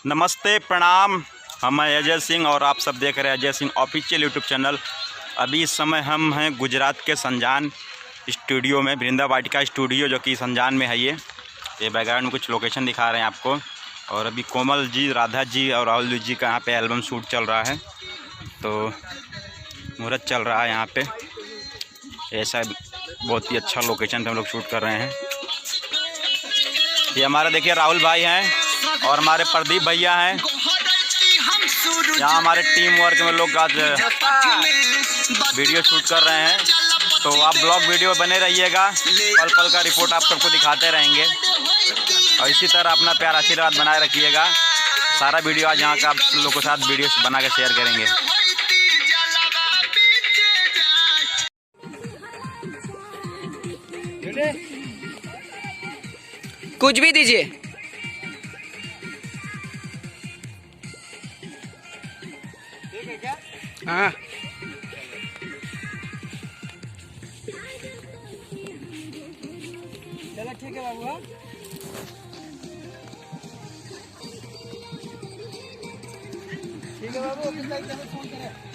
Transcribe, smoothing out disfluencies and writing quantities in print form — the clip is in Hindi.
नमस्ते प्रणाम। हम हैं अजय सिंह और आप सब देख रहे हैं Ajay Singh official YouTube channel. अभी इस समय हम हैं गुजरात के संजान स्टूडियो में, वृंदा वाटिका स्टूडियो जो कि संजान में है। ये बैकग्राउंड में कुछ लोकेशन दिखा रहे हैं आपको। और अभी कोमल जी, राधा जी और राहुल जी का यहाँ पे एल्बम शूट चल रहा है, तो मुहूर्त चल रहा है यहाँ पे। ऐसा बहुत ही अच्छा लोकेशन पे हम लोग शूट कर रहे हैं। ये हमारे देखिए राहुल भाई हैं और हमारे प्रदीप भैया हैं। यहाँ हमारे टीम वर्क में लोग आज वीडियो शूट कर रहे हैं, तो आप ब्लॉग वीडियो बने रहिएगा। पल पल का रिपोर्ट आप सबको दिखाते रहेंगे और इसी तरह अपना प्यार आशीर्वाद बनाए रखिएगा। सारा वीडियो आज यहाँ का आप लोगों के साथ वीडियो बना के शेयर करेंगे। कुछ भी दीजिए। ठीक है क्या? हाँ। चलो ठीक है बाबू। ठीक है बाबू, कितना फोन करें।